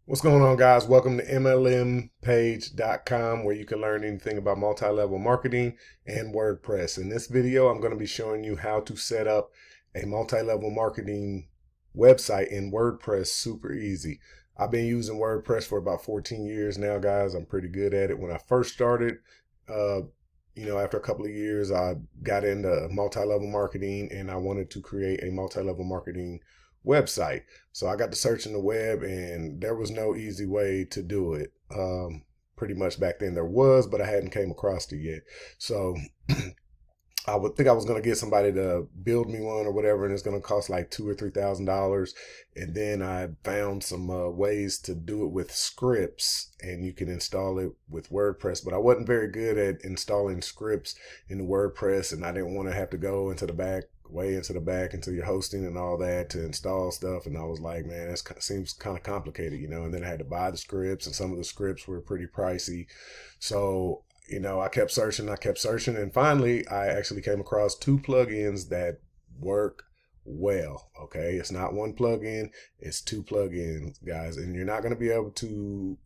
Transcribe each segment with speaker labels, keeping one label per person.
Speaker 1: What's going on, guys? Welcome to MLMpage.com, where you can learn anything about multi-level marketing and WordPress. In this video, I'm going to be showing you how to set up a multi-level marketing website in WordPress super easy. I've been using WordPress for about 14 years now, guys. I'm pretty good at it. When I first started, after a couple of years, I got into multi-level marketing and I wanted to create a multi-level marketing website. So I got to searching the web and there was no easy way to do it. Pretty much back then there was, but I hadn't came across it yet. So I would think I was going to get somebody to build me one or whatever, and it's going to cost like $2,000 or $3,000. And then I found some ways to do it with scripts, and you can install it with WordPress. But I wasn't very good at installing scripts in the WordPress, and I didn't want to have to go into the back, way into the back, into your hosting and all that to install stuff. And I was like, man, that seems kind of complicated, And then I had to buy the scripts, and some of the scripts were pretty pricey. So I kept searching, and finally I actually came across two plugins that work well. Okay. It's not one plugin, it's two plugins, guys. And you're not going to be able to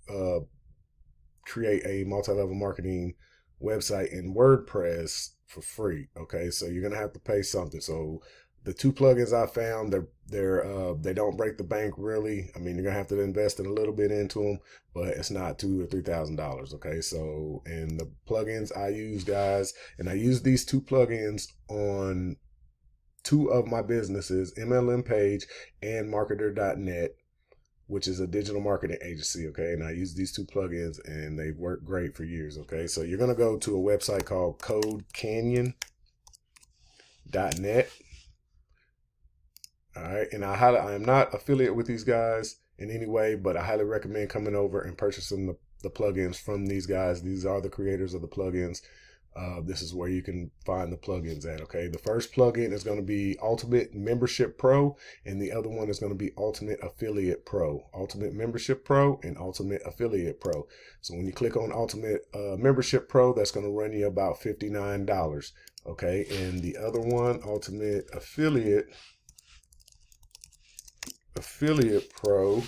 Speaker 1: create a multi-level marketing website in WordPress for free. Okay. So you're going to have to pay something. So the two plugins I found, they don't break the bank really. I mean, you're gonna have to invest in a little bit into them, but it's not $2,000 or $3,000. Okay, so and the plugins I use, guys, and I use these two plugins on two of my businesses, MLM Page and Marketer.net, which is a digital marketing agency. Okay, and I use these two plugins and they've worked great for years. Okay, so you're gonna go to a website called CodeCanyon.net. All right. And I am not affiliate with these guys in any way, but I highly recommend coming over and purchasing the plugins from these guys. These are the creators of the plugins. This is where you can find the plugins at. Okay. The first plugin is going to be Ultimate Membership Pro, and the other one is going to be Ultimate Affiliate Pro. Ultimate Membership Pro and Ultimate Affiliate Pro. So when you click on Ultimate Membership Pro, that's going to run you about $59. Okay. And the other one, Ultimate Affiliate Pro,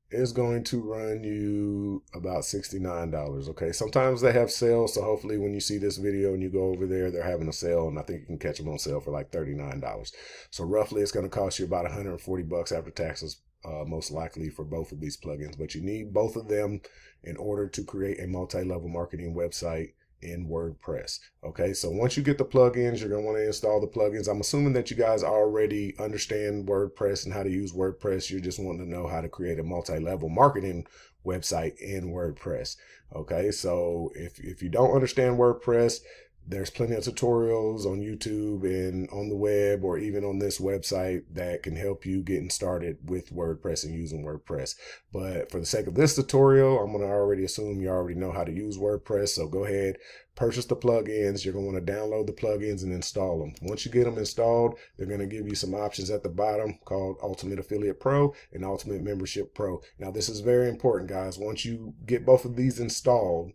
Speaker 1: is going to run you about $69. Okay, sometimes they have sales, so hopefully when you see this video and you go over there, they're having a sale, and I think you can catch them on sale for like $39. So roughly it's going to cost you about 140 bucks after taxes, most likely, for both of these plugins. But you need both of them in order to create a multi-level marketing website in WordPress. Okay, so once you get the plugins, you're going to want to install the plugins. I'm assuming that you guys already understand WordPress and how to use WordPress. You're just wanting to know how to create a multi-level marketing website in WordPress. Okay, so if you don't understand WordPress, there's plenty of tutorials on YouTube and on the web, or even on this website, that can help you getting started with WordPress and using WordPress. But for the sake of this tutorial, I'm going to already assume you already know how to use WordPress. So go ahead, purchase the plugins. You're going to want to download the plugins and install them. Once you get them installed, they're going to give you some options at the bottom called Ultimate Affiliate Pro and Ultimate Membership Pro. Now, this is very important, guys. Once you get both of these installed,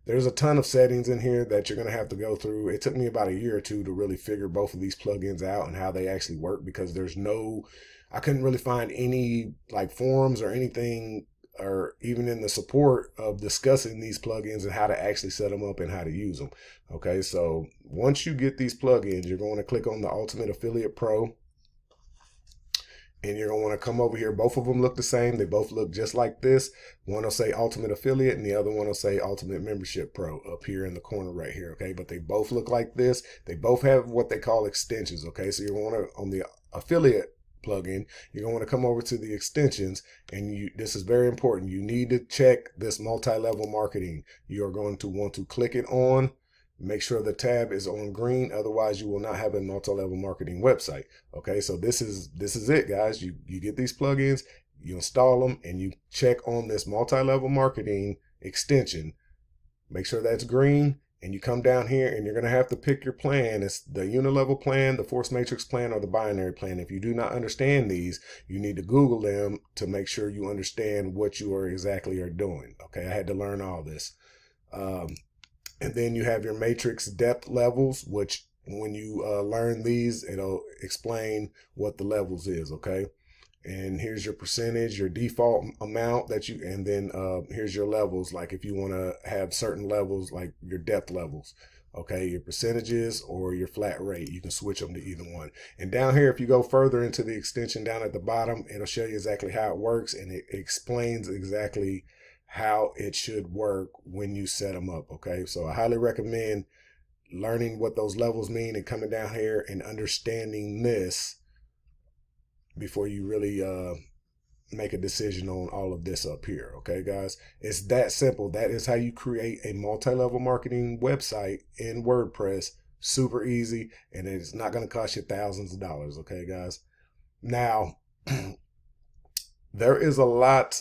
Speaker 1: there's a ton of settings in here that you're going to have to go through. It took me about a year or two to really figure both of these plugins out and how they actually work, because I couldn't really find any like forums or anything, or even in the support, of discussing these plugins and how to actually set them up and how to use them. Okay, so once you get these plugins, you're going to click on the Ultimate Affiliate Pro, and you're going to want to come over here. Both of them look the same. They both look just like this. One will say Ultimate Affiliate and the other one will say Ultimate Membership Pro up here in the corner right here. Okay, but they both look like this. They both have what they call extensions. Okay, so you're going to, on the affiliate plugin, you're going to want to come over to the extensions, and this is very important. You need to check this multi-level marketing. You're going to want to click it on. Make sure the tab is on green, otherwise you will not have a multi-level marketing website. Okay, so this is it, guys. You get these plugins, you install them, and you check on this multi-level marketing extension. Make sure that's green, and you come down here and you're going to have to pick your plan. It's the unilevel plan, the force matrix plan, or the binary plan. If you do not understand these, you need to Google them to make sure you understand what you exactly are doing. Okay, I had to learn all this. And then you have your matrix depth levels, which when you learn these, it'll explain what the levels is. Okay. And here's your percentage, your default amount that you, and then here's your levels. Like if you want to have certain levels, like your depth levels, okay, your percentages or your flat rate, you can switch them to either one. And down here, if you go further into the extension down at the bottom, it'll show you exactly how it works, and it explains exactly how it should work when you set them up. Okay, so I highly recommend learning what those levels mean and coming down here and understanding this before you really make a decision on all of this up here. Okay, guys, it's that simple. That is how you create a multi-level marketing website in WordPress. Super easy, and it's not going to cost you thousands of dollars. Okay, guys. Now, there is a lot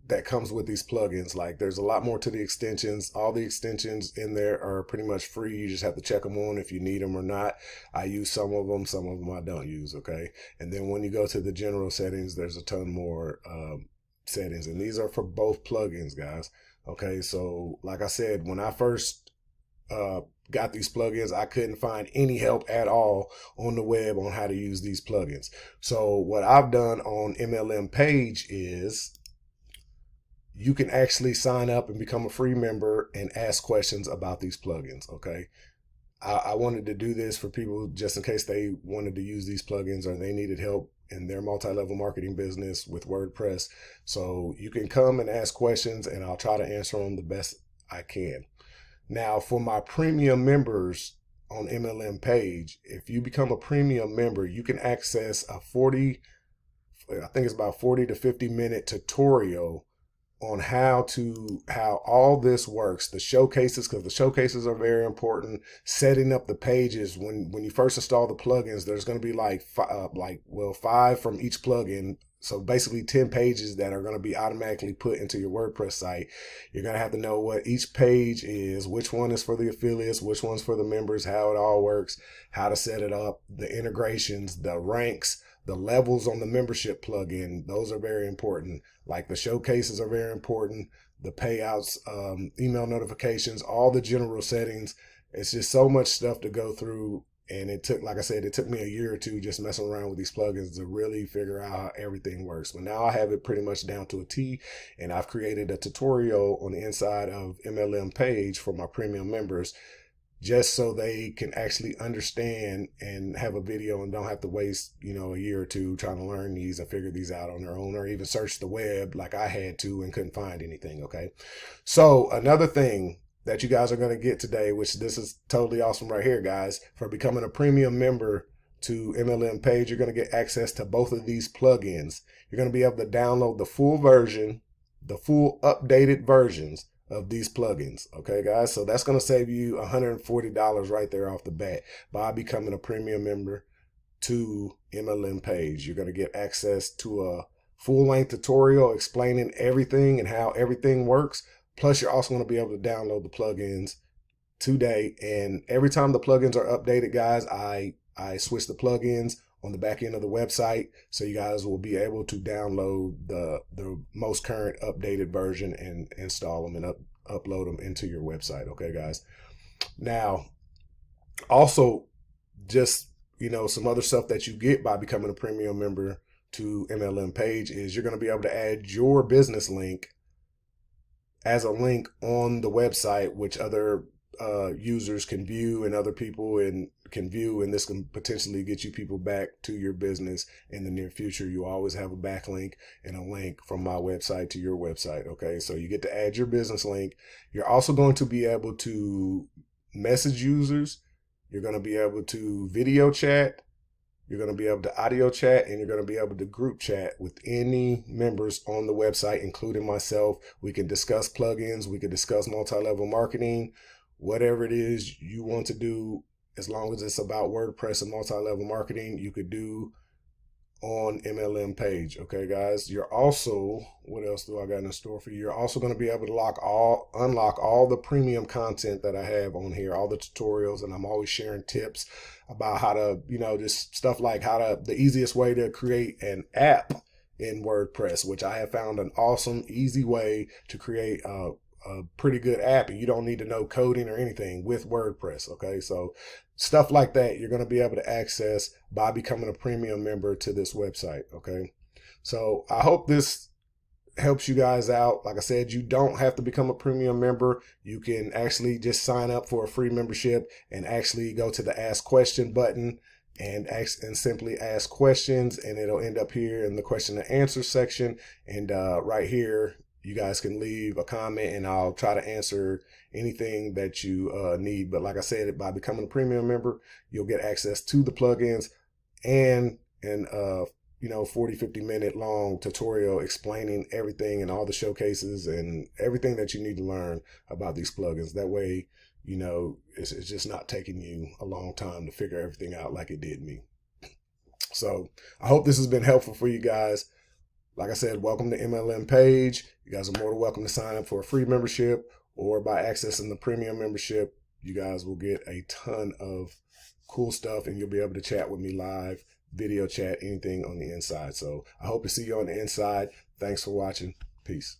Speaker 1: that comes with these plugins. Like there's a lot more to the extensions. All the extensions in there are pretty much free. You just have to check them on if you need them or not. I use some of them I don't use. Okay. And then when you go to the general settings, there's a ton more settings, and these are for both plugins, guys. Okay. So like I said, when I first got these plugins, I couldn't find any help at all on the web on how to use these plugins. So what I've done on MLM Page is you can actually sign up and become a free member and ask questions about these plugins. Okay. I wanted to do this for people just in case they wanted to use these plugins or they needed help in their multi-level marketing business with WordPress. So you can come and ask questions, and I'll try to answer them the best I can. Now, for my premium members on MLM Page, if you become a premium member, you can access a 40 to 50 minute tutorial on how all this works, the showcases, because the showcases are very important. Setting up the pages when you first install the plugins, there's going to be like 5 from each plugin. So basically 10 pages that are going to be automatically put into your WordPress site. You're going to have to know what each page is, which one is for the affiliates, which one's for the members, how it all works, how to set it up, the integrations, the ranks, the levels on the membership plugin. Those are very important. Like the showcases are very important. The payouts, email notifications, all the general settings. It's just so much stuff to go through. And it took, like I said, it took me a year or two just messing around with these plugins to really figure out how everything works. But now I have it pretty much down to a T, and I've created a tutorial on the inside of MLM Page for my premium members, just so they can actually understand and have a video and don't have to waste, a year or two trying to learn these and figure these out on their own, or even search the web like I had to and couldn't find anything. Okay. So another thing that you guys are going to get today, which this is totally awesome right here, guys, for becoming a premium member to MLM Page, you're going to get access to both of these plugins. You're going to be able to download the full version, the full updated versions of these plugins. Okay, guys. So that's going to save you $140 right there off the bat by becoming a premium member to MLM Page. You're going to get access to a full-length tutorial explaining everything and how everything works. Plus, you're also going to be able to download the plugins today. And every time the plugins are updated, guys, I switch the plugins on the back end of the website, so you guys will be able to download the most current updated version and install them and upload them into your website. Okay, guys. Now, also, just some other stuff that you get by becoming a premium member to MLM Page is you're going to be able to add your business link as a link on the website, which other users can view and other people can view, and this can potentially get you people back to your business in the near future. You always have a backlink and a link from my website to your website. Okay, so you get to add your business link. You're also going to be able to message users. You're going to be able to video chat. You're going to be able to audio chat, and you're going to be able to group chat with any members on the website, including myself. We can discuss plugins. We can discuss multi-level marketing, whatever it is you want to do. As long as it's about WordPress and multi-level marketing, you could do on MLM Page. Okay, guys. You're also, what else do I got in store for you? You're also going to be able to unlock all the premium content that I have on here, all the tutorials, and I'm always sharing tips about how to, just stuff like the easiest way to create an app in WordPress, which I have found an awesome, easy way to create a pretty good app, and you don't need to know coding or anything with WordPress. Okay, so stuff like that you're going to be able to access by becoming a premium member to this website. Okay, So I hope this helps you guys out. Like I said, you don't have to become a premium member. You can actually just sign up for a free membership and actually go to the ask question button and simply ask questions, and it'll end up here in the question and answer section. And right here, you guys can leave a comment and I'll try to answer anything that you need. But like I said, by becoming a premium member, you'll get access to the plugins and 40-50 minute long tutorial explaining everything and all the showcases and everything that you need to learn about these plugins. That way, it's just not taking you a long time to figure everything out like it did me. So I hope this has been helpful for you guys. Like I said, welcome to MLM page. You guys are more than welcome to sign up for a free membership, or by accessing the premium membership, you guys will get a ton of cool stuff and you'll be able to chat with me live, video chat, anything on the inside. So I hope to see you on the inside. Thanks for watching. Peace.